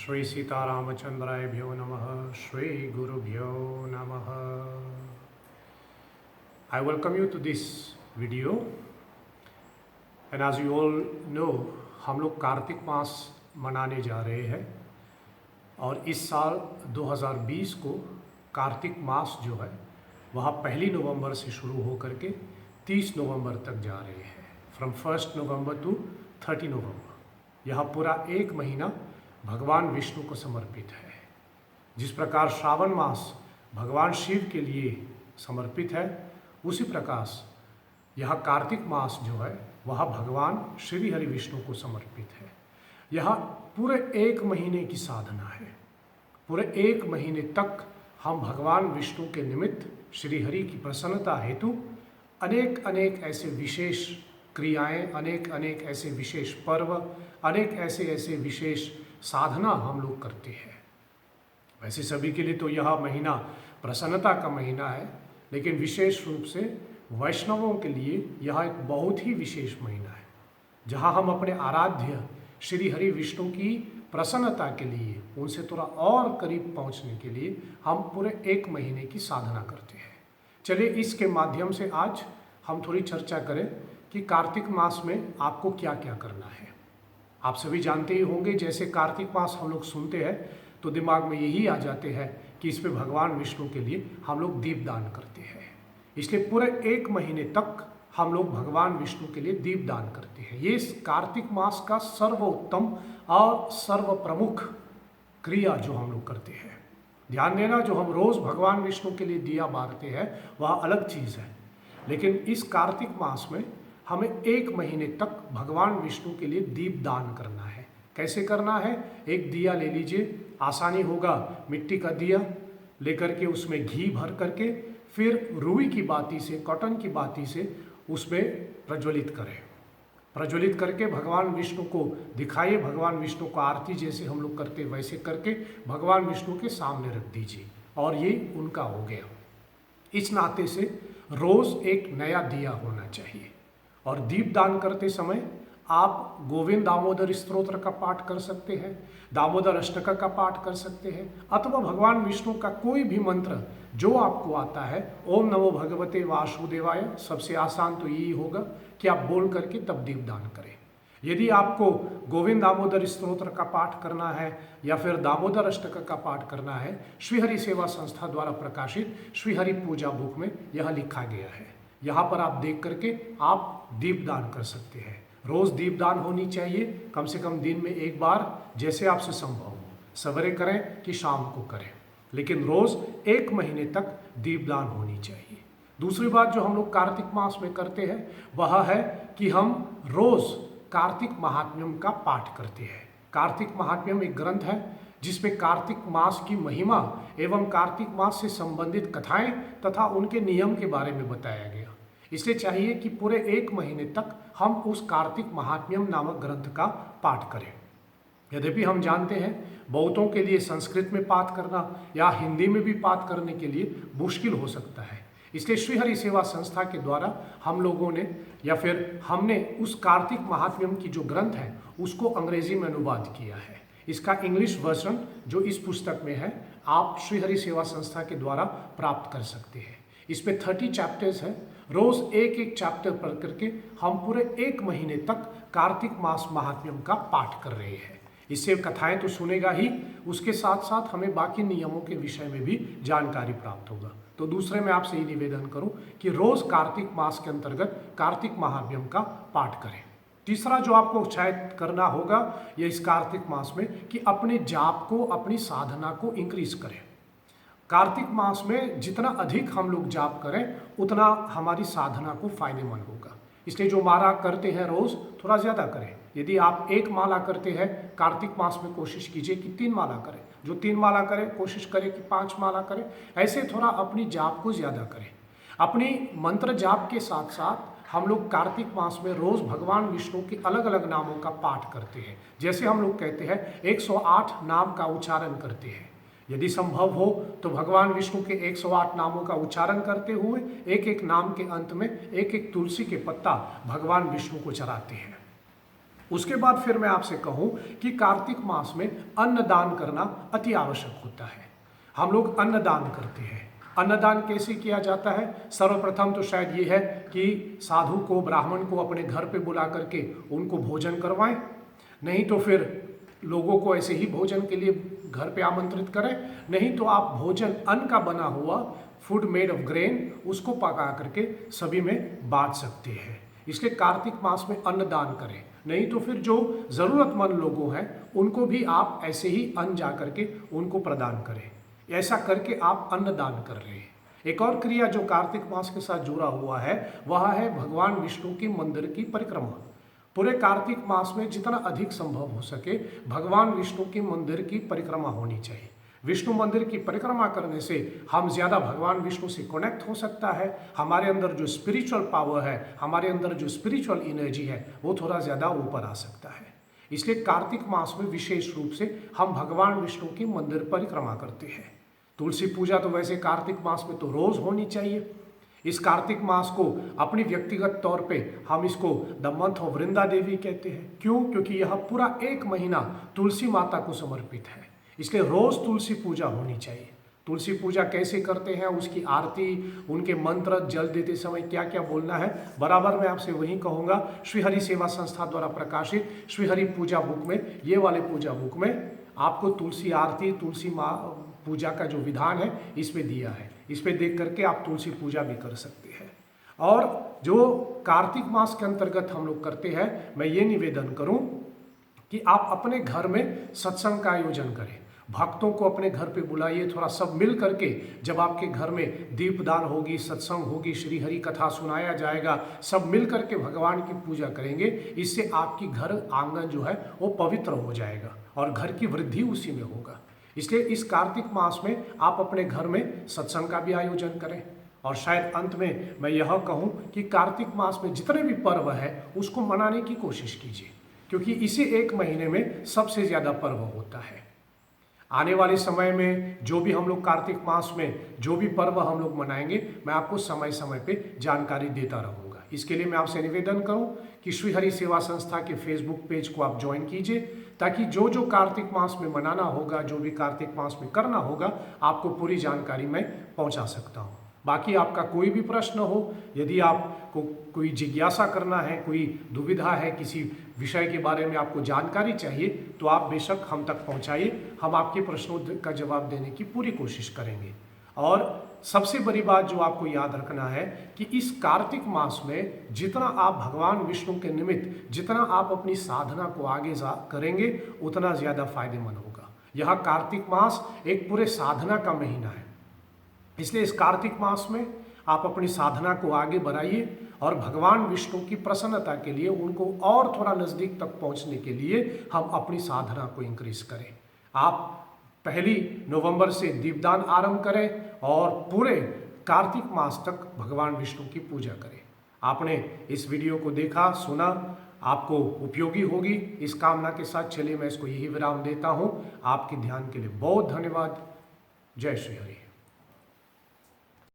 Shri Sitaramachandrayabhyo Namaha, Shri Gurubhyo Namaha. I welcome you to this video. And as you all know, हम लोग कार्तिक मास मनाने जा रहे हैं और इस साल 2020 को कार्तिक मास जो है वह 1 नवंबर से शुरू हो करके 30 नवंबर तक जा रहे हैं। फ्रॉम 1 नवंबर टू 30 नवंबर यह पूरा एक महीना भगवान विष्णु को समर्पित है। जिस प्रकार श्रावण मास भगवान शिव के लिए समर्पित है, उसी प्रकार यह कार्तिक मास जो है वह भगवान श्री हरि विष्णु को समर्पित है। यह पूरे एक महीने की साधना है। पूरे एक महीने तक हम भगवान विष्णु के निमित्त श्री हरि की प्रसन्नता हेतु अनेक अनेक ऐसे विशेष क्रियाएं, अनेक अनेक ऐसे विशेष पर्व, अनेक ऐसे विशेष साधना हम लोग करते हैं। वैसे सभी के लिए तो यह महीना प्रसन्नता का महीना है, लेकिन विशेष रूप से वैष्णवों के लिए यह एक बहुत ही विशेष महीना है, जहां हम अपने आराध्य श्री हरि विष्णु की प्रसन्नता के लिए, उनसे थोड़ा और करीब पहुंचने के लिए हम पूरे एक महीने की साधना करते हैं। चलिए इसके माध्यम से आज हम थोड़ी चर्चा करें कि कार्तिक मास में आपको क्या क्या करना है। आप सभी जानते ही होंगे, जैसे कार्तिक मास हम लोग सुनते हैं तो दिमाग में यही आ जाते हैं कि इसमें भगवान विष्णु के लिए हम लोग दीपदान करते हैं। इसलिए पूरे एक महीने तक हम लोग भगवान विष्णु के लिए दीपदान करते हैं। ये कार्तिक मास का सर्वोत्तम और सर्व प्रमुख क्रिया जो हम लोग करते हैं। ध्यान देना, जो हम रोज भगवान विष्णु के लिए दिया बारते हैं वह अलग चीज़ है, लेकिन इस कार्तिक मास में हमें एक महीने तक भगवान विष्णु के लिए दीपदान करना है। कैसे करना है? एक दिया ले लीजिए, आसानी होगा, मिट्टी का दिया लेकर के उसमें घी भर करके फिर रुई की बाती से, कॉटन की बाती से उसमें प्रज्वलित करें। प्रज्वलित करके भगवान विष्णु को दिखाइए। भगवान विष्णु को आरती जैसे हम लोग करते वैसे करके भगवान विष्णु के सामने रख दीजिए और ये उनका हो गया। इस नाते से रोज एक नया दिया होना चाहिए। और दीपदान करते समय आप गोविंद दामोदर स्तोत्र का पाठ कर सकते हैं, दामोदर अष्टक का पाठ कर सकते हैं, अथवा भगवान विष्णु का कोई भी मंत्र जो आपको आता है। ओम नमो भगवते वासुदेवाय, सबसे आसान तो यही होगा कि आप बोल करके तब दीपदान करें। यदि आपको गोविंद दामोदर स्तोत्र का पाठ करना है या फिर दामोदर अष्टक का पाठ करना है, श्रीहरि सेवा संस्था द्वारा प्रकाशित श्रीहरि पूजा बुक में यह लिखा गया है। यहाँ पर आप देख करके आप दीपदान कर सकते हैं। रोज दीपदान होनी चाहिए, कम से कम दिन में एक बार, जैसे आपसे संभव हो। सवेरे करें कि शाम को करें, लेकिन रोज एक महीने तक दीपदान होनी चाहिए। दूसरी बात जो हम लोग कार्तिक मास में करते हैं वह है कि हम रोज कार्तिक महात्म्यम का पाठ करते हैं। कार्तिक महात्म्यम एक ग्रंथ है जिसमें कार्तिक मास की महिमा एवं कार्तिक मास से संबंधित कथाएं तथा उनके नियम के बारे में बताया गया। इसलिए चाहिए कि पूरे एक महीने तक हम उस कार्तिक महात्म्यम नामक ग्रंथ का पाठ करें। यद्यपि हम जानते हैं बहुतों के लिए संस्कृत में पाठ करना या हिंदी में भी पाठ करने के लिए मुश्किल हो सकता है। इसलिए श्रीहरि सेवा संस्था के द्वारा हम लोगों ने या फिर हमने उस कार्तिक महात्म्यम की जो ग्रंथ है उसको अंग्रेजी में अनुवाद किया है। इसका इंग्लिश वर्जन जो इस पुस्तक में है आप श्रीहरि सेवा संस्था के द्वारा प्राप्त कर सकते हैं। इसमें 30 चैप्टर्स हैं। रोज एक एक चैप्टर पढ़ करके हम पूरे एक महीने तक कार्तिक मास महात्म्यम का पाठ कर रहे हैं। इससे कथाएं तो सुनेगा ही, उसके साथ साथ हमें बाकी नियमों के विषय में भी जानकारी प्राप्त होगा। तो दूसरे मैं आपसे ये निवेदन करूं कि रोज कार्तिक मास के अंतर्गत कार्तिक महात्म्यम का पाठ करें। तीसरा जो आपको शायद करना होगा यह इस कार्तिक मास में कि अपने जाप को, अपनी साधना को इंक्रीज करें। कार्तिक मास में जितना अधिक हम लोग जाप करें उतना हमारी साधना को फायदेमंद होगा। इसलिए जो माला करते हैं रोज थोड़ा ज़्यादा करें। यदि आप एक माला करते हैं कार्तिक मास में, कोशिश कीजिए कि 3 माला करें। जो 3 माला करें कोशिश करें कि 5 माला करें। ऐसे थोड़ा अपनी जाप को ज़्यादा करें। अपनी मंत्र जाप के साथ साथ हम लोग कार्तिक मास में रोज भगवान विष्णु के अलग अलग नामों का पाठ करते हैं। जैसे हम लोग कहते हैं 108 नाम का उच्चारण करते हैं। यदि संभव हो तो भगवान विष्णु के 108 नामों का उच्चारण करते हुए एक एक नाम के अंत में एक एक तुलसी के पत्ता भगवान विष्णु को चढ़ाते हैं। उसके बाद फिर मैं आपसे कहूं कि कार्तिक मास में अन्नदान करना अति आवश्यक होता है। हम लोग अन्नदान करते हैं। अन्नदान कैसे किया जाता है? सर्वप्रथम तो शायद ये है कि साधु को, ब्राह्मण को अपने घर पे बुला करके उनको भोजन करवाएं, नहीं तो फिर लोगों को ऐसे ही भोजन के लिए घर पे आमंत्रित करें, नहीं तो आप भोजन अन्न का बना हुआ फूड मेड ऑफ ग्रेन उसको पका करके सभी में बांट सकते हैं। इसलिए कार्तिक मास में अन्नदान करें, नहीं तो फिर जो ज़रूरतमंद लोगों हैं उनको भी आप ऐसे ही अन्न जा करके उनको प्रदान करें। ऐसा करके आप अन्नदान कर रहे हैं। एक और क्रिया जो कार्तिक मास के साथ जुड़ा हुआ है वह है भगवान विष्णु के मंदिर की परिक्रमा। पूरे कार्तिक मास में जितना अधिक संभव हो सके भगवान विष्णु के मंदिर की परिक्रमा होनी चाहिए। विष्णु मंदिर की परिक्रमा करने से हम ज़्यादा भगवान विष्णु से कनेक्ट हो सकता है। हमारे अंदर जो स्पिरिचुअल पावर है, हमारे अंदर जो स्पिरिचुअल एनर्जी है वो थोड़ा ज़्यादा ऊपर आ सकता है। इसलिए कार्तिक मास में विशेष रूप से हम भगवान विष्णु की मंदिर परिक्रमा करते हैं। तुलसी पूजा तो वैसे कार्तिक मास में तो रोज होनी चाहिए। इस कार्तिक मास को अपनी व्यक्तिगत तौर पे हम इसको the month of Vrinda Devi कहते हैं। क्यों? क्योंकि यह पूरा एक महीना तुलसी माता को समर्पित है, इसलिए रोज तुलसी पूजा होनी चाहिए। तुलसी पूजा कैसे करते हैं, उसकी आरती, उनके मंत्र, जल देते समय क्या क्या बोलना है, बराबर मैं आपसे वही कहूँगा। श्रीहरि सेवा संस्था द्वारा प्रकाशित श्रीहरि पूजा बुक में, ये वाले पूजा बुक में आपको तुलसी आरती, तुलसी माँ पूजा का जो विधान है इसमें दिया है। इस पे देख करके आप तुलसी पूजा भी कर सकते हैं। और जो कार्तिक मास के अंतर्गत हम लोग करते हैं, मैं ये निवेदन करूं कि आप अपने घर में सत्संग का आयोजन करें, भक्तों को अपने घर पे बुलाइए, थोड़ा सब मिल करके जब आपके घर में दीपदान होगी, सत्संग होगी, श्री हरि कथा सुनाया जाएगा, सब मिल करके भगवान की पूजा करेंगे। इससे आपकी घर आंगन जो है वो पवित्र हो जाएगा और घर की वृद्धि उसी में होगा। इसलिए इस कार्तिक मास में आप अपने घर में सत्संग का भी आयोजन करें। और शायद अंत में मैं यह कहूं कि कार्तिक मास में जितने भी पर्व है उसको मनाने की कोशिश कीजिए, क्योंकि इसी एक महीने में सबसे ज़्यादा पर्व होता है। आने वाले समय में जो भी हम लोग कार्तिक मास में जो भी पर्व हम लोग मनाएंगे, मैं आपको समय समय पे जानकारी देता रहूँगा। इसके लिए मैं आपसे निवेदन करूं कि श्रीहरि सेवा संस्था के फेसबुक पेज को आप ज्वाइन कीजिए, ताकि जो जो कार्तिक मास में मनाना होगा, जो भी कार्तिक मास में करना होगा, आपको पूरी जानकारी मैं पहुंचा सकता हूं। बाकी आपका कोई भी प्रश्न हो, यदि आपको कोई जिज्ञासा करना है, कोई दुविधा है, किसी विषय के बारे में आपको जानकारी चाहिए, तो आप बेशक हम तक पहुंचाइए। हम आपके प्रश्नों का जवाब देने की पूरी कोशिश करेंगे। और सबसे बड़ी बात जो आपको याद रखना है कि इस कार्तिक मास में जितना आप भगवान विष्णु के निमित्त, जितना आप अपनी साधना को आगे करेंगे, उतना ज़्यादा फायदेमंद होगा। यह कार्तिक मास एक पूरे साधना का महीना है। इसलिए इस कार्तिक मास में आप अपनी साधना को आगे बढ़ाइए और भगवान विष्णु की प्रसन्नता के लिए, उनको और थोड़ा नज़दीक तक पहुंचने के लिए हम अपनी साधना को इंक्रीज करें। आप 1 नवंबर से दीपदान आरंभ करें और पूरे कार्तिक मास तक भगवान विष्णु की पूजा करें। आपने इस वीडियो को देखा, सुना, आपको उपयोगी होगी, इस कामना के साथ चलिए मैं इसको यही विराम देता हूँ। आपके ध्यान के लिए बहुत धन्यवाद। जय श्री हरि।